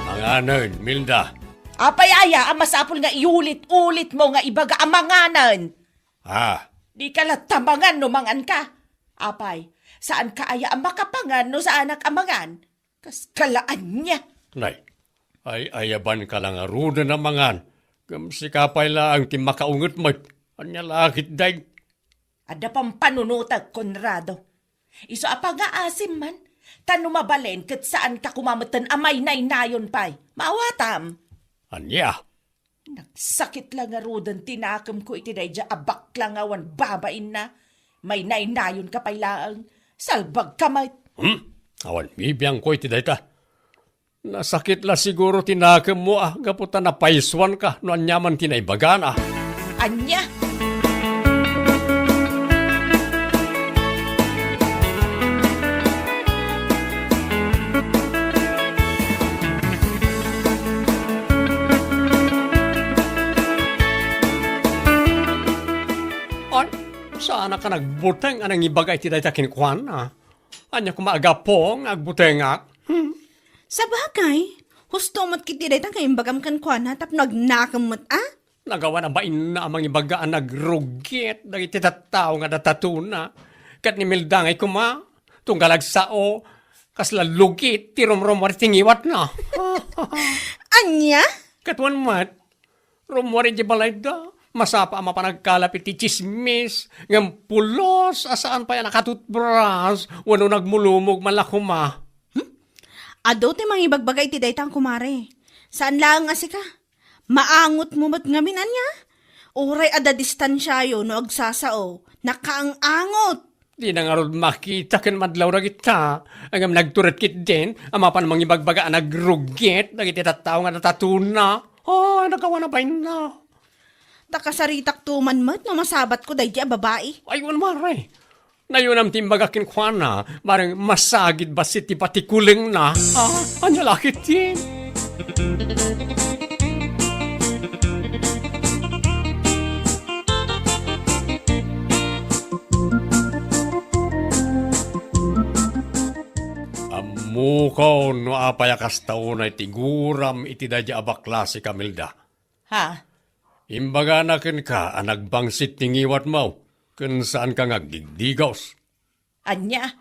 I: Manganan, Milda.
H: Apay aya, ang masapol nga iulit-ulit mo nga ibaga amanganan. Di ka latamangan no mangan ka. Apay, saan ka aya ang makapangan no sa anak amangan? Kas kalaan niya.
I: Nay, ay ayaban ka lang aruda na mangan. Kamsikapay lang ti makaungot mo. Anyalakit day.
H: Ada pang panunutag, Conrado. Iso apa nga asim man. Tanumabalen kat saan ka kumamatan amay nay-nayon pay. Maawatam.
I: Anya?
H: Nagsakit lang nga rudan tinakam ko iti dayja abak lang awan babain na. May nay-nayon ka pay laang. Salbag kamay.
I: Awan, bibiyang ko iti dayta. Nasakit la siguro tinakam mo gaputa na paiswan ka no anyaman tinaibagan
H: Anya?
I: Ay, saan ka nagbuteng anang ibagay ti dayta kinkwan Anya kumaagapong agbutengak.
F: Sa bagay, husto mo't kiti dayta kayong bagam kan kuan ha, tap nagnakam mo't
I: Nagawa na ba ina amang ibagaan nagrugit dagiti tattao nga datatuna. Kat ni Milda ngay kuma, tunggalag sao, kasla lugit, tirom-rom tingiwat na.
F: Anya?
I: Katwan mat, rumwari di balay da, masapa ama pa nagkalapit ti chismis, ngam pulos, asaan pa yan nakatutbras, wano nagmulumog malakuma.
F: Ado ti mga ibagbagay ti daytang kumare. Saan lang nga si ka? Maangot mo mat ngamin anya? Uray ada distansyayo no agsasao. Nakaang-angot.
I: Di na nga ron makita kan madlaw ra kita. Ang nagturat kit din, ama pa namang ibagbaga nagrugit, nagiti tattao nga natatuna. Nagawa na ba na?
F: Takasaritak tuman mat no masabat ko daydi a babae.
I: Ayun maray. Nayon ang timbagakin kwa na, barang masagid ba si ti patikuling na? Anya lakit din. Amukaw no apayakas taon ay tiguram iti dadya abaklase Kamilda.
H: Ha?
I: Imbaga na ken ka anagbangsit tingiwat mo. Kung saan ka ngagdigdigaws.
H: Anya?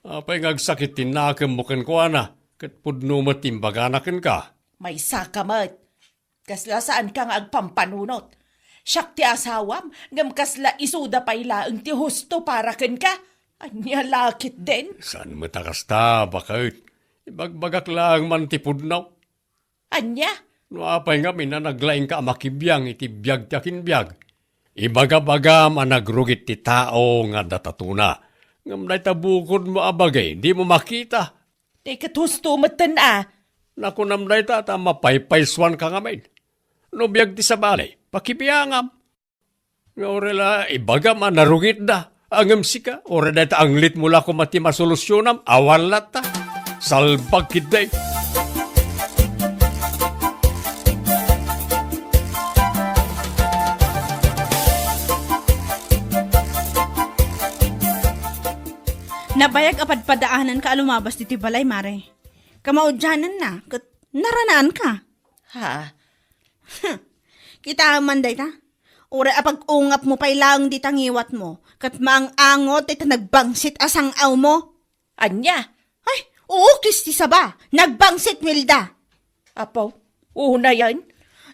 I: Apay ngagsakit tinakam mo ken kwa na. Kat pudno mo timbaganakin ka.
H: May sakamat. Kasla saan ka nga agpampanunot. Siyak ti asawam, ngam kasla isuda payla ang ti husto para ken ka. Anya lakit din.
I: Saan mo takasta, bakit? Ibagbagak lang man ti pudnaw.
H: Anya?
I: No apay nga minanaglaing ka makibiyang iti biyag tiyakin biyag. Ibaga-baga managrugit ti tao nga datatuna. Ngam na itabukod mo abagay, di mo makita.
H: Di katusto matan
I: Naku namday ta mapaypayswan ka ngamin. No biyag ti sabali, pakipiyangam. Nga orela, ibaga manarugit da. Angam sika, orela ta anglit mula ko mati masolusyonam, awan lata. Salbag kiday.
F: Nabayag apadpadaanan ka alumabas diti balay, mare. Kamaudyanan na, kat naranaan ka.
H: Ha?
F: Kita man day ta. Ura apag-ungap mo pay lang di tangiwat mo. Kat maang-angot ito nagbangsit asang aw mo.
H: Anya?
F: Ay, oo, Kristi saba. Nagbangsit, Milda.
H: Apaw, una yan.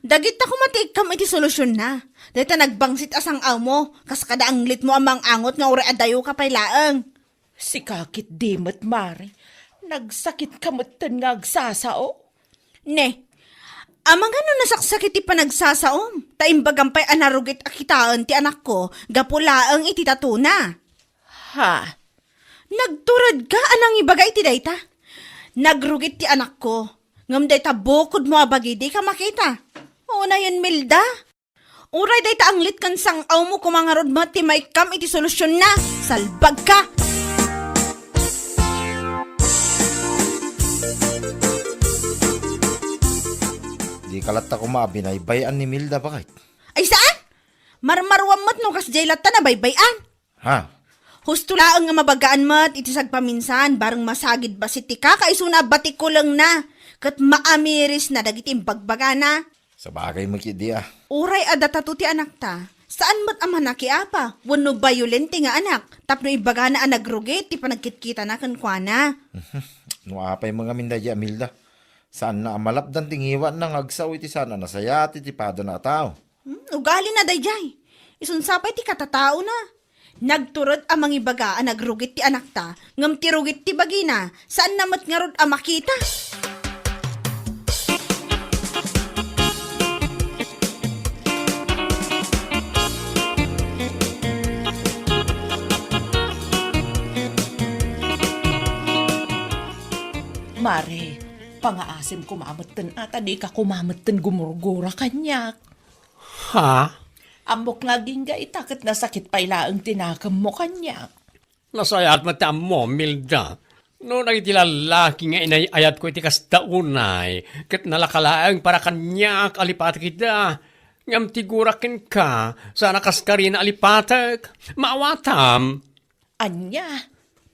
F: Dagit ako matikam iti solusyon na. Dahita nagbangsit asang aw mo, kas kada anglit mo amang angot nga uri adayo ka pay laeng.
H: Si kakit dimot, Mare. Nagsakit kamutan nga agsasao.
F: Ne, amang ano nasaksakit ti panagsasaom, taimbagampay anarugit akitaan ti anak ko, gapulaeng iti tatuna.
H: Ha?
F: Nagturad ka anang ibagay ti dayta. Nagrugit ti anak ko, ngam dayta bukod mo abagi di ka makita. O na yan, Milda. Uray dayta anglit kan sang aw mo kumangarod mo ti may kam iti solusyon na. Salbag ka!
G: Di kalata ko mabinaybayan ni Milda bakit?
F: Ay saan? Marmarwam mat no kas jaylat ta na baybayan.
G: Ha?
F: Husto laang nga mabagaan mat iti sagpaminsan bareng masagid ba si tika kaisuna batik ko lang na. Kat maamiris na dagiti bagbaga na.
G: Sa bagay mo kidi ah.
F: Uray adatato ti anak ta. Saan mat amanaki apa? Wano violente nga anak. Tapno ibaga na anagrugit ti panagkitkita na kankwana.
G: No apay mga mindaya Milda. Saan na amalapdan tingiwan ng agsaw iti sana nasaya at iti pada na tao.
F: Ugali na dayjay. Isunsapay ti katatao na. Nagturod amang ibaga ang nagrugit ti anak ta, ngam ti rugit ti bagina, saan namat nga rod ang makita?
H: Mare, pangaasim kumamatan at di ka kumamatan gumurgura kanyak.
I: Ha?
H: Amok nga ginga itakit na sakit pa ilaang tinakam mo kanyak.
I: Nasayat mata mo, Milda. No nagitilalaki nga inayayat ko iti kastaunay, kat nalakalaang para kanyak alipat kita. Ngam tigurakin ka, sana kaskarin alipatak, maawatam.
H: Anya,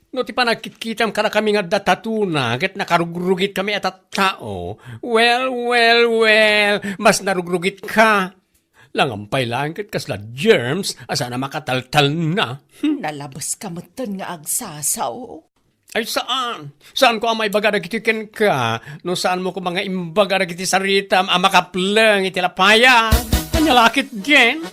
I: No ti panagkitkitam ka na kami nga datatuna, kat nakarugrugit kami at tao. Well, mas narugrugit ka. Langampay lang kat kasla germs, asa na makataltal na.
H: nalabas ka matan nga agsasaw.
I: Ay saan? Saan ko ang may baga nagitikin ka? No saan mo ko mga imbaga nagiti saritam ang makaplang itilapaya? Kanyalakit din?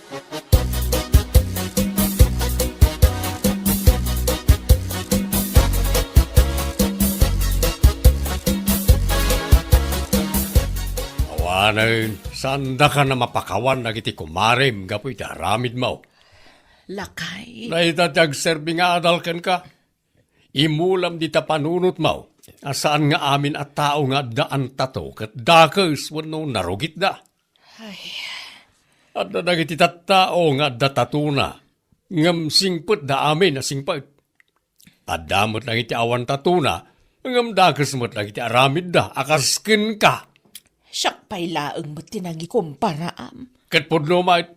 I: Awanan, sanda ka na mapakawan nagiti kumarim, gapoy daramid mo.
H: Lakay,
I: Naitatag serving nga adalkan ka. Imulam di ta panunot mo. Asaan nga amin at tao nga daan tato kat dakes wano narugit da. At na nagiti tao nga datatuna. Ngam singput da amin na singput. At damot lang iti awan tatuna. Ngam dakes mo't lang iti aramid da. Akaskin ka.
H: siyak pa'y laang mo tinangi kumparaam.
I: Kat pudno mait.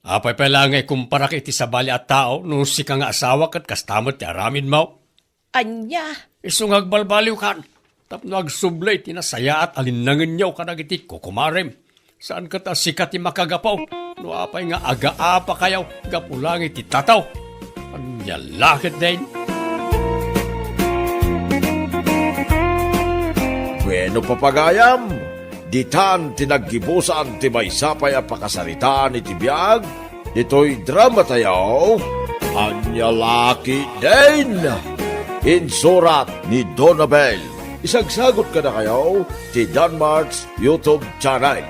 I: Apay pala nga ikumpara iti sabali at tao no si ka nga asawa kat kastamot ti aramid mo.
H: Anya,
I: Isong agbalbaliw kan. Tapno agsublay tinasaya at alinangin niyaw ka nagiti kukumarem. Saan ka ta sikat ti makagapaw? No apay nga aga-apa kayaw. Gapulang iti tataw. Anyalakit din.
A: Bueno papagayam, ditan tinaggibusan ti may sapay a pakasaritaan iti biyag, ito'y drama tayaw, Anyalaki din! Insurat ni Donabel. Isagsagot ka na kayo ti Danmarks YouTube channel.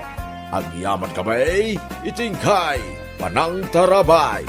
A: Ang yaman kamay, itingkay, panang tarabay.